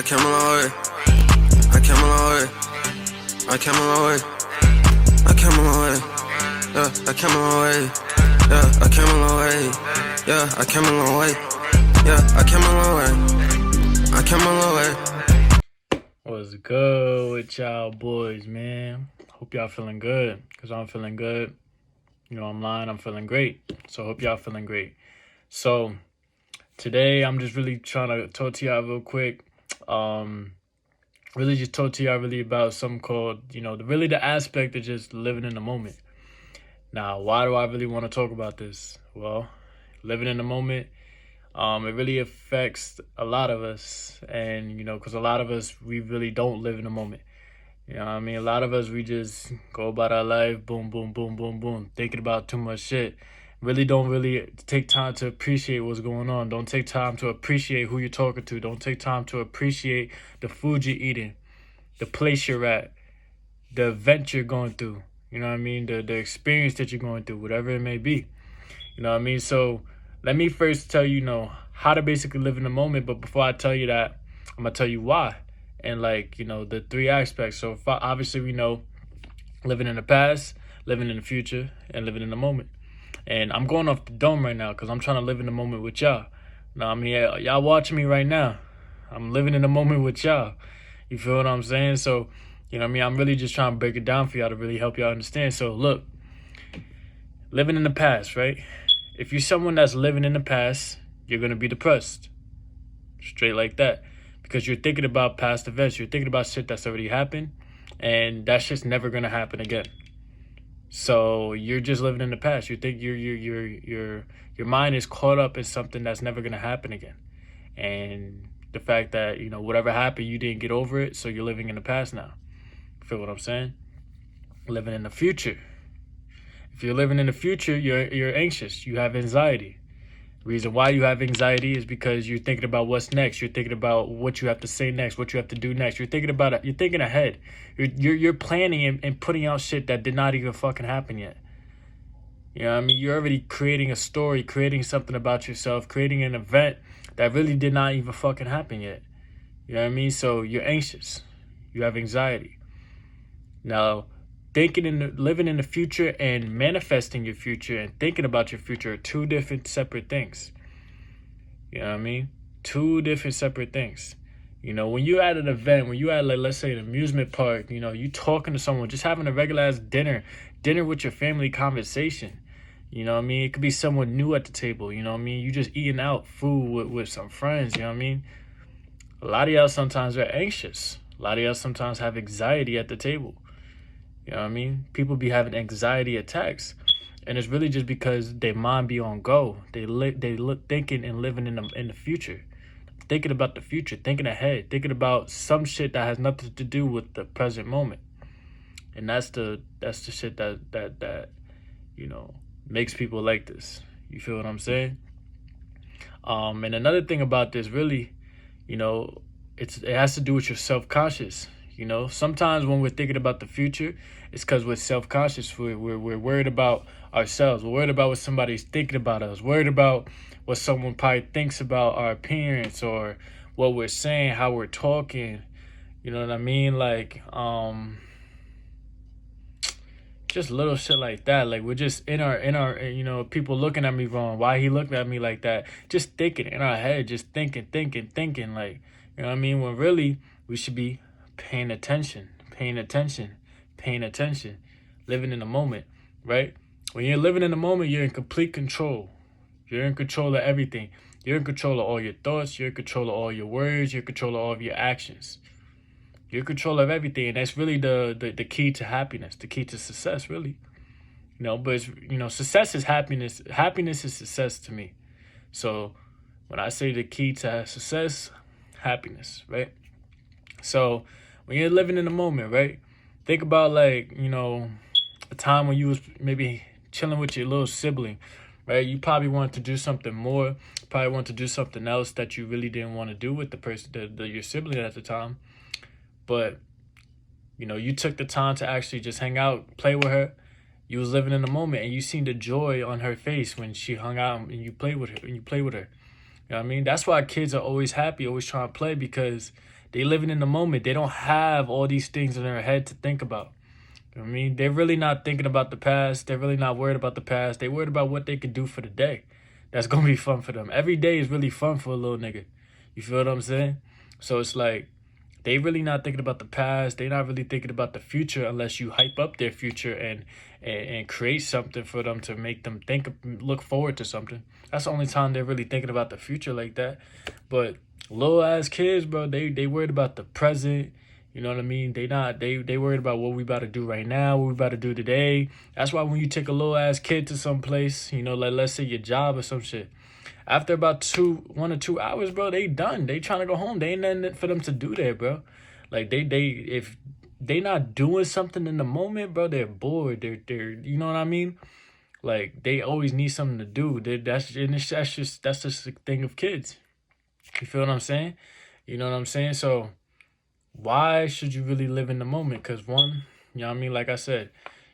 I came a long way. I came a long way. I came a long way. I came a long way. Yeah, I came a long way. Yeah, I came a long way. Yeah, I came a long way. Yeah, I came a long way. I came a long way. What's good with y'all boys, man? Hope y'all feeling good, because I'm feeling good. You know, I'm lying, I'm feeling great. So hope y'all feeling great. So today I'm just really trying to talk to y'all real quick. Really just talk to y'all really about something called, the aspect of just living in the moment. Now, why do I really want to talk about this? Well, living in the moment, it really affects a lot of us. And, because a lot of us, we really don't live in the moment. You know what I mean? A lot of us, we just go about our life, boom, boom, boom, boom, boom, thinking about too much shit. Really don't really take time to appreciate what's going on. Don't take time to appreciate who you're talking to. Don't take time to appreciate the food you're eating, the place you're at, the event you're going through. You know what I mean? The experience that you're going through, whatever it may be. You know what I mean? So let me first tell you, how to basically live in the moment. But before I tell you that, I'm going to tell you why. And the three aspects. So obviously we know living in the past, living in the future, and living in the moment. And I'm going off the dome right now because I'm trying to live in the moment with y'all. Now, I mean, y'all watching me right now. I'm living in the moment with y'all. You feel what I'm saying? So, I'm really just trying to break it down for y'all to really help y'all understand. So, look, living in the past, right? If you're someone that's living in the past, you're going to be depressed. Straight like that. Because you're thinking about past events. You're thinking about shit that's already happened. And that shit's never going to happen again. So you're just living in the past. You think your mind is caught up in something that's never gonna happen again, and the fact that whatever happened, you didn't get over it, so you're living in the past now. Feel what I'm saying? Living in the future. If you're living in the future, you're anxious. You have anxiety. The reason why you have anxiety is because you're thinking about what's next. You're thinking about what you have to say next, what you have to do next. You're thinking about it. You're thinking ahead. You're planning and putting out shit that did not even fucking happen yet. You know what I mean? You're already creating a story, creating something about yourself, creating an event that really did not even fucking happen yet. You know what I mean? So you're anxious. You have anxiety. Now, living in the future and manifesting your future and thinking about your future are two different separate things. You know what I mean? Two different separate things. When you're at an event, when you're at, let's say, an amusement park, you talking to someone, just having a regular ass dinner with your family conversation. You know what I mean? It could be someone new at the table. You know what I mean? You just eating out food with some friends. You know what I mean? A lot of y'all sometimes are anxious. A lot of y'all sometimes have anxiety at the table. You know what I mean? People be having anxiety attacks, and it's really just because their mind be on go. They look thinking and living in the future, thinking about the future, thinking ahead, thinking about some shit that has nothing to do with the present moment, and that's the shit that makes people like this. You feel what I'm saying? And another thing about this, really, it has to do with your self-conscious. Sometimes when we're thinking about the future, it's because we're self-conscious. We're worried about ourselves. We're worried about what somebody's thinking about us. Worried about what someone probably thinks about our appearance or what we're saying, how we're talking. You know what I mean? Just little shit like that. Like, we're just in our people looking at me wrong. Why he looking at me like that? Just thinking in our head, just thinking. Like, you know what I mean? When really we should be paying attention, living in the moment, right? When you're living in the moment, you're in complete control. You're in control of everything. You're in control of all your thoughts. You're in control of all your words. You're in control of all of your actions. You're in control of everything, and that's really the key to happiness, the key to success, really. But success is happiness. Happiness is success to me. So when I say the key to success, happiness, right? So when you're living in the moment, right? Think about a time when you was maybe chilling with your little sibling, right? You probably wanted to do something more. Probably wanted to do something else that you really didn't want to do with the person, your sibling at the time. But you took the time to actually just hang out, play with her. You was living in the moment, and you seen the joy on her face when she hung out and you played with her. You know what I mean? That's why kids are always happy, always trying to play, because They living in the moment. They don't have all these things in their head to think about. You know what I mean? They're really not thinking about the past. They're really not worried about the past. They worried about what they could do for the day. That's gonna be fun for them. Every day is really fun for a little nigga. You feel what I'm saying? So it's like they really not thinking about the past. They not really thinking about the future unless you hype up their future and create something for them to make them look forward to something. That's the only time they're really thinking about the future like that. But little ass kids, bro, they worried about the present. You know what I mean? They worried about what we about to do right now, what we about to do today. That's why when you take a little ass kid to some place, you know, like let's say your job or some shit, after about 1 or 2 hours, bro, they done. They trying to go home. They ain't nothing for them to do there, bro. Like if they not doing something in the moment, bro, they're bored. They're you know what I mean? Like they always need something to do. That's just the thing of kids. You feel what I'm saying? You know what I'm saying? So why should you really live in the moment? Because one, you know what I mean? Like I said,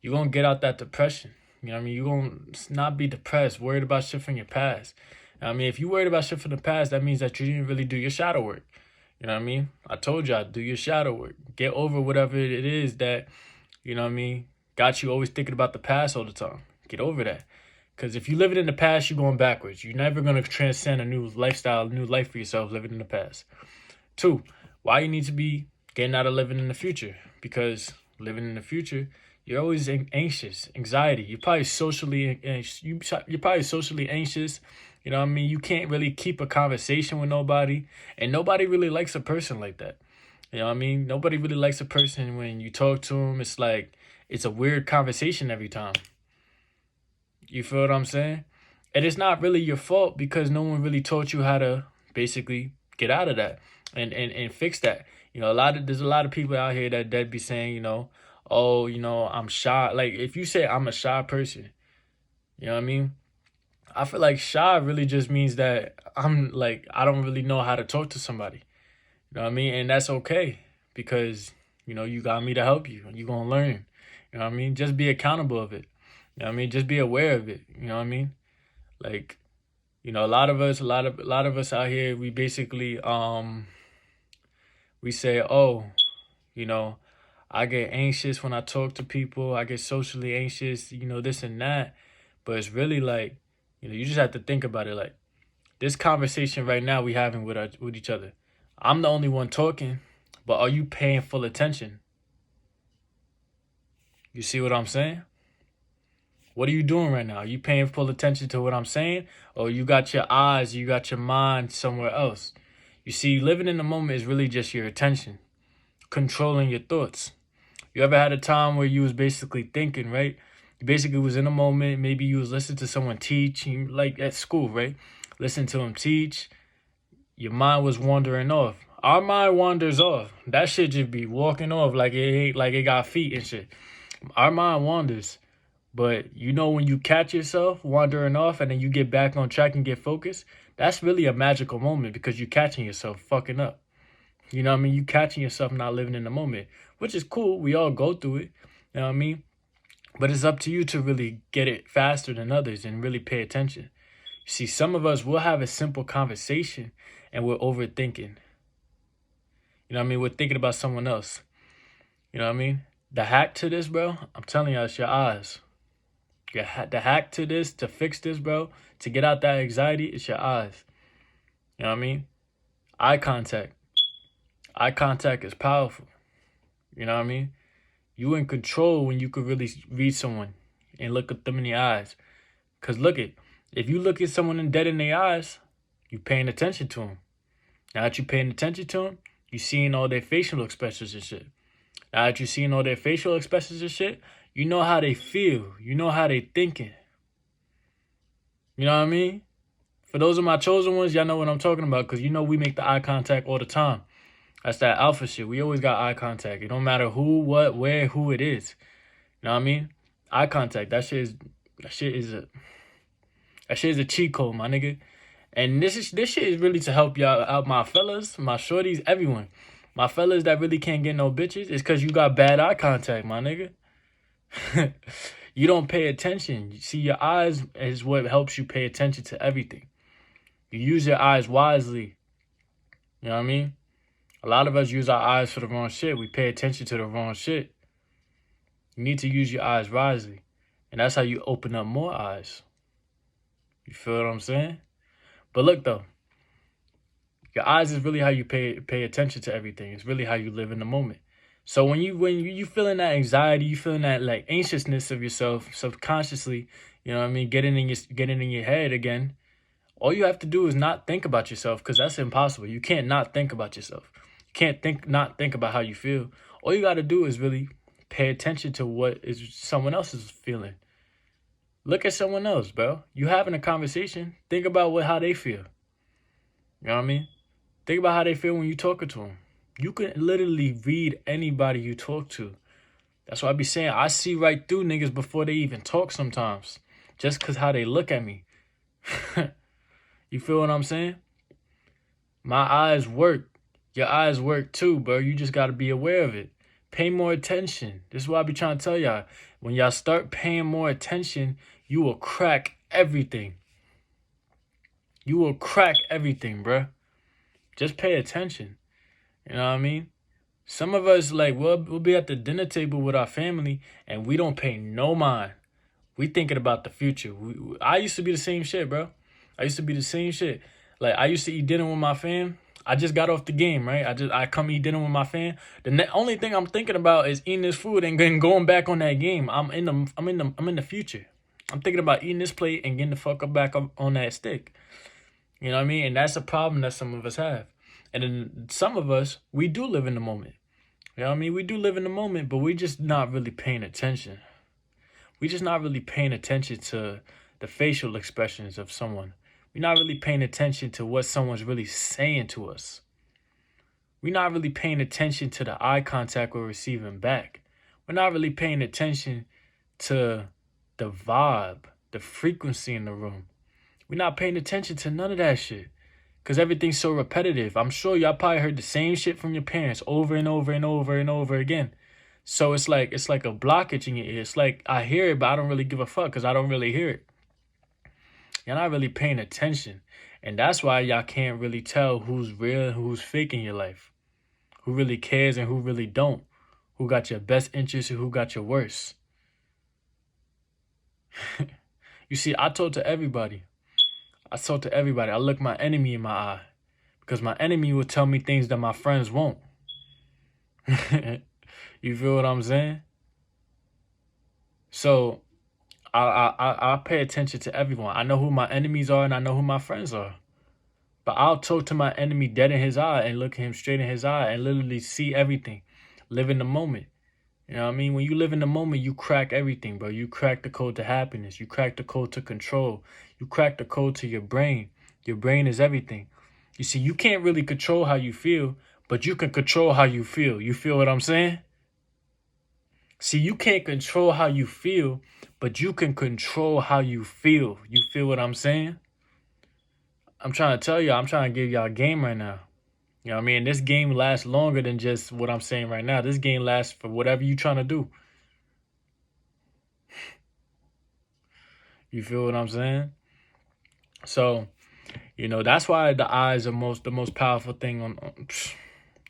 you're going to get out that depression. You know what I mean? You're going to not be depressed, worried about shit from your past. I mean, if you worried about shit from the past, that means that you didn't really do your shadow work. You know what I mean? I told y'all, do your shadow work. Get over whatever it is that, you know what I mean, got you always thinking about the past all the time. Get over that. Because if you living in the past, you're going backwards. You're never going to transcend a new lifestyle, a new life for yourself living in the past. 2, why you need to be getting out of living in the future? Because living in the future, you're always anxious, anxiety. You're probably socially anxious. You're probably socially anxious. You know what I mean? You can't really keep a conversation with nobody. And nobody really likes a person like that. You know what I mean? Nobody really likes a person when you talk to them. It's like, it's a weird conversation every time. You feel what I'm saying? And it's not really your fault because no one really taught you how to basically get out of that and fix that. You know, there's a lot of people out here that be saying, you know, oh, you know, I'm shy. Like if you say I'm a shy person, you know what I mean? I feel like shy really just means that I'm like, I don't really know how to talk to somebody. You know what I mean? And that's okay because, you know, you got me to help you. You're going to learn. You know what I mean? Just be accountable of it. You know what I mean? Just be aware of it. You know what I mean? Like, you know, a lot of us out here, we basically, we say, oh, you know, I get anxious when I talk to people. I get socially anxious, you know, this and that. But it's really like, you know, you just have to think about it. Like this conversation right now we having with each other. I'm the only one talking, but are you paying full attention? You see what I'm saying? What are you doing right now? Are you paying full attention to what I'm saying? Or you got your eyes, you got your mind somewhere else? You see, living in the moment is really just your attention, controlling your thoughts. You ever had a time where you was basically thinking, right? You basically was in a moment. Maybe you was listening to someone teach, like at school, right? Listen to them teach. Your mind was wandering off. Our mind wanders off. That shit just be walking off like it got feet and shit. Our mind wanders. But you know when you catch yourself wandering off and then you get back on track and get focused, that's really a magical moment because you're catching yourself fucking up. You know what I mean? You catching yourself not living in the moment, which is cool. We all go through it. You know what I mean? But it's up to you to really get it faster than others and really pay attention. You see, some of us will have a simple conversation and we're overthinking. You know what I mean? We're thinking about someone else. You know what I mean? The hack to this, bro, I'm telling you, it's your eyes. The hack to this, to fix this, bro, to get out that anxiety, it's your eyes. You know what I mean? Eye contact. Eye contact is powerful. You know what I mean? You in control when you could really read someone and look at them in the eyes. Because look it, if you look at someone dead in their eyes, you paying attention to them. Now that you paying attention to them, you seeing all their facial expressions and shit. Now that you seeing all their facial expressions and shit, you know how they feel. You know how they thinking. You know what I mean? For those of my chosen ones, y'all know what I'm talking about because you know we make the eye contact all the time. That's that alpha shit. We always got eye contact. It don't matter who, what, where, who it is. You know what I mean? Eye contact. That shit is a cheat code, my nigga. And this shit is really to help y'all out, my fellas, my shorties, everyone. My fellas that really can't get no bitches, it's because you got bad eye contact, my nigga. You don't pay attention. You see, your eyes is what helps you pay attention to everything. You use your eyes wisely. You know what I mean? A lot of us use our eyes for the wrong shit. We pay attention to the wrong shit. You need to use your eyes wisely. And that's how you open up more eyes. You feel what I'm saying? But look though, your eyes is really how you pay attention to everything. It's really how you live in the moment. So when you feeling that anxiety, you feeling that like anxiousness of yourself subconsciously, you know what I mean, getting in your head again, all you have to do is not think about yourself, because that's impossible. You can't not think about yourself. You can't not think about how you feel. All you got to do is really pay attention to what is someone else is feeling. Look at someone else, bro. You having a conversation. Think about how they feel. You know what I mean? Think about how they feel when you talking to them. You can literally read anybody you talk to. That's what I be saying. I see right through niggas before they even talk sometimes, just because how they look at me. You feel what I'm saying? My eyes work. Your eyes work too, bro. You just got to be aware of it. Pay more attention. This is what I be trying to tell y'all. When y'all start paying more attention, you will crack everything. You will crack everything, bro. Just pay attention. You know what I mean? Some of us, like, we'll be at the dinner table with our family, and we don't pay no mind. We thinking about the future. I used to be the same shit, bro. I used to be the same shit. Like, I used to eat dinner with my fam. I just got off the game, right? I come eat dinner with my fam. The only thing I'm thinking about is eating this food and then going back on that game. I'm in the future. I'm thinking about eating this plate and getting the fuck back up on that stick. You know what I mean? And that's a problem that some of us have. And then some of us, we do live in the moment. You know what I mean? We do live in the moment, but we just not really paying attention. We just not really paying attention to the facial expressions of someone. We're not really paying attention to what someone's really saying to us. We're not really paying attention to the eye contact we're receiving back. We're not really paying attention to the vibe, the frequency in the room. We're not paying attention to none of that shit, because everything's so repetitive. I'm sure y'all probably heard the same shit from your parents over and over and over and over again. So it's like a blockage in your ear. It's like I hear it, but I don't really give a fuck because I don't really hear it. You're not really paying attention. And that's why y'all can't really tell who's real and who's fake in your life. Who really cares and who really don't. Who got your best interest and who got your worst. You see, I told to everybody. I look my enemy in my eye. Because my enemy will tell me things that my friends won't. You feel what I'm saying? So I pay attention to everyone. I know who my enemies are and I know who my friends are. But I'll talk to my enemy dead in his eye and look him straight in his eye and literally see everything. Live in the moment. You know what I mean? When you live in the moment, you crack everything, bro. You crack the code to happiness. You crack the code to control. You crack the code to your brain. Your brain is everything. You see, you can't really control how you feel, but you can control how you feel. You feel what I'm saying? See, you can't control how you feel, but you can control how you feel. You feel what I'm saying? I'm trying to tell y'all, I'm trying to give y'all a game right now. You know what I mean? This game lasts longer than just what I'm saying right now. This game lasts for whatever you're trying to do. You feel what I'm saying? So, you know, that's why the eyes are the most powerful thing on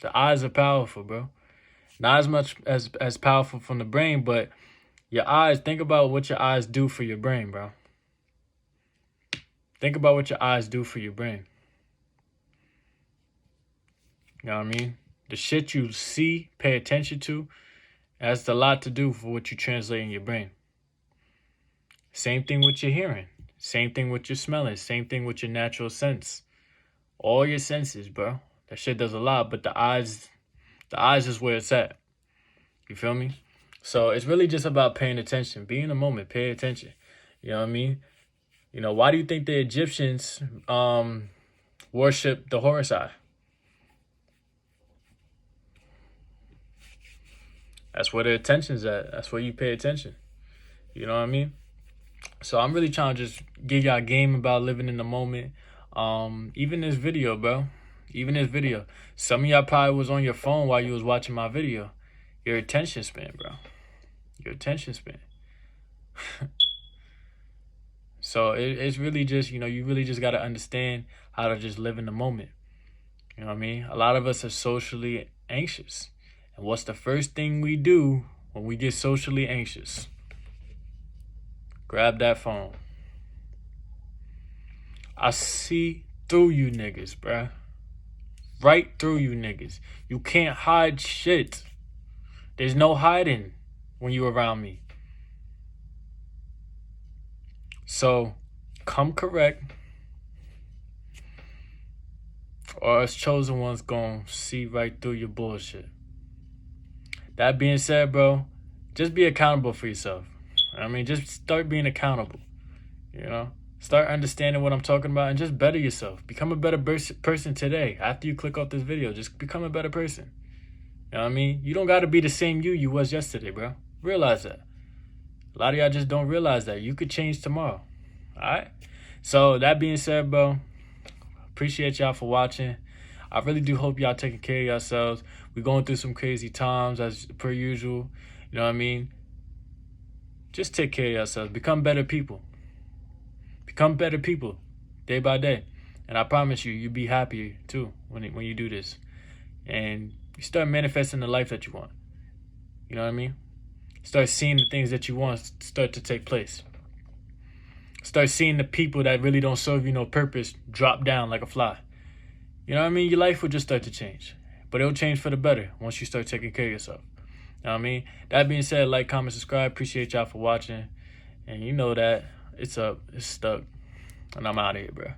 the eyes are powerful, bro. Not as much as powerful from the brain, but your eyes, think about what your eyes do for your brain, bro. Think about what your eyes do for your brain. You know what I mean? The shit you see, pay attention to, has a lot to do for what you translate in your brain. Same thing with your hearing. Same thing with your smelling. Same thing with your natural sense. All your senses, bro. That shit does a lot, but the eyes is where it's at. You feel me? So it's really just about paying attention. Be in the moment. Pay attention. You know what I mean? You know, why do you think the Egyptians worship the Horus eye? That's where the attention's at. That's where you pay attention. You know what I mean? So I'm really trying to just give y'all a game about living in the moment. Even this video, bro. Even this video. Some of y'all probably was on your phone while you was watching my video. Your attention span, bro. Your attention span. So it's really just, you know, you really just got to understand how to just live in the moment. You know what I mean? A lot of us are socially anxious. And what's the first thing we do when we get socially anxious? Grab that phone. I see through you niggas, bruh. Right through you niggas. You can't hide shit. There's no hiding when you around me. So, come correct, or us chosen ones gonna see right through your bullshit. That being said, bro, just be accountable for yourself. I mean, just start being accountable. You know? Start understanding what I'm talking about and just better yourself. Become a better person today. After you click off this video, just become a better person. You know what I mean? You don't got to be the same you was yesterday, bro. Realize that. A lot of y'all just don't realize that. You could change tomorrow. All right? So, that being said, bro, appreciate y'all for watching. I really do hope y'all taking care of yourselves. We're going through some crazy times as per usual. You know what I mean? Just take care of yourselves. Become better people. Become better people day by day. And I promise you, you'll be happier too when you do this. And you start manifesting the life that you want. You know what I mean? Start seeing the things that you want start to take place. Start seeing the people that really don't serve you no purpose drop down like a fly. You know what I mean? Your life will just start to change. But it'll change for the better once you start taking care of yourself. You know what I mean? That being said, like, comment, subscribe. Appreciate y'all for watching. And you know that it's up, it's stuck, and I'm out of here, bro.